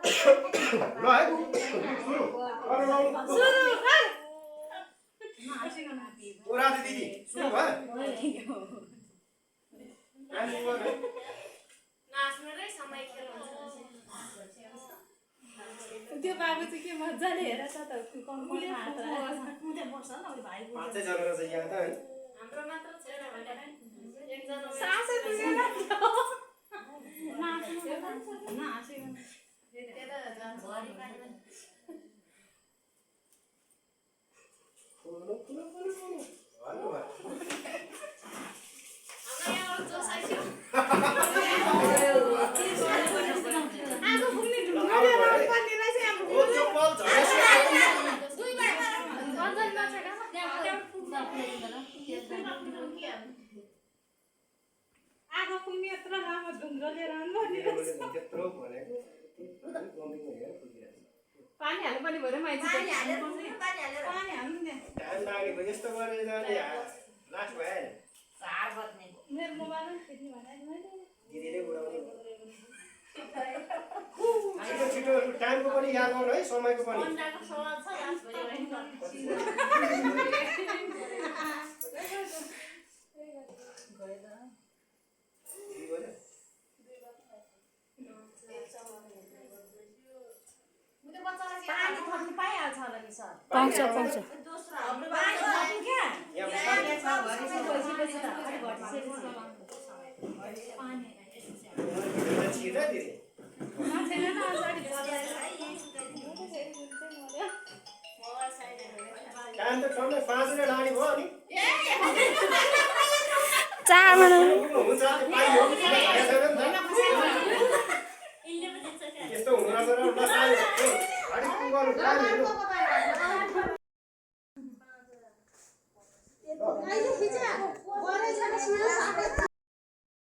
ल है राधे दिदी सुन्नु भयो त्यो बाबु चाहिँ के मजाले हेरेछ त पाँचै जना रहेछ यहाँ त है हाम्रो मात्र छैन भनेर एकजना सासै पुगेन पानी हाल्नु पनि भएर मान्छे पानी हालेर पानी हाल्नु नि टाइम लागेको यस्तो गरेर जाने लास्ट भयो नि 4 बज्ने मेरो मोबाइल फेरि भने मैले दिदीले उडाउने छिटो छिटो टाइमको पनि याद गर्नु है समयको पनि अन्डाको सवाल छ लास्ट भयो पानी थप्नु पाइहाल्छ होला नि सर पाउँछ दोस्रो हाम्रो पानी थप्नु क्या यहाँ छ भरि बसिपछि त अलि घटिसकेपछि पानी छिटो दिदी मान्छेले न अगाडि टाइम त टन्नै 5 मिनेट लाने भयो नि 4 मिनेट हुन्छ पाइयो यस्तो हुँदो रहेछ र ल साले अडि पुगौँ टाइम हेर्नु अहिले खिचा गरे छैन सिधै साथै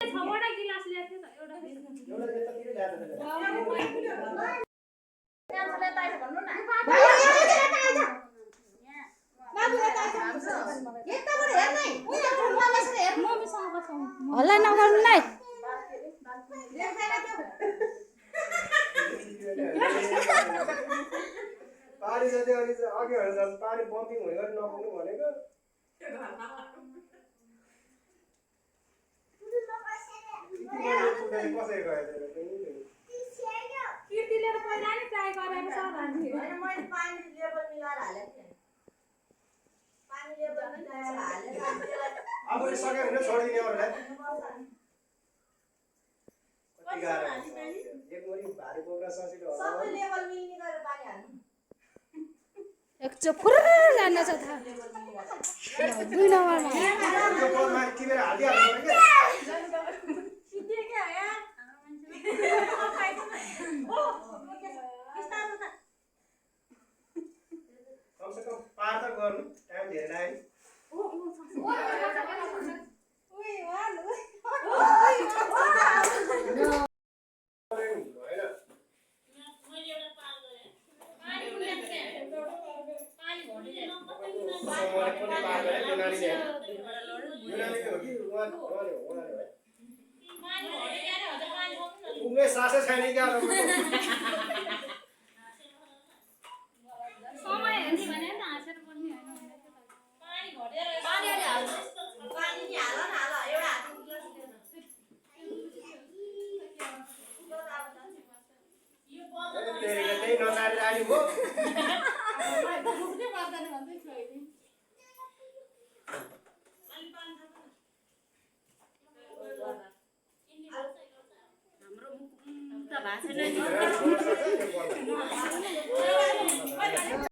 छवटा गिलास ल्याएको थियो त एउटा त्यतातिर ल्याएर त्यहाँले ताइ भन्नु न यताबाट हेर्नै उयो फोनमा बसेर हेर मम्मीसँग बस्नु हल्ला नगर्नु नै पानी जति अनि अघि हल्छ पानी बम्पिङ हुने गरी नपुग्नु भनेको कसरी गयो कीर्तिले त पहिला नि ट्राई गरेर छ भन्थे हैन मैले पानी लेभल मिलाएर हालेको थिएँ पानी लेभल मिलाएर हालेर अब सके भने छोडिदिने अरूलाई कति गाह्रो एक मुरी भारी बोक्रा सजिलो होला सबै लेभल मिल्ने गरेर पानी हाल्नु एकचो फुर्र जान्न छ थाहा 2 नम्बरमा यो बलमा टिपेर हालिदिहाल्नु पर्यो के सिधै के यार कमसे कम पार त गर्नु टाइम धेरै लाग्यो उनले सासै छैन क्या समय हेर्ने भने त हाँसेर बोल्ने हैन पानी घटेर पानी अलि हाल्नु पानी नि हाल न हाल एउटा हात गिलास यो बदल त्यही नचारी रानी भो दुख्ने गर्दैन भन्दै छु अहिले अलि पानी थाप्नु हाम्रो मुख त भाषा नै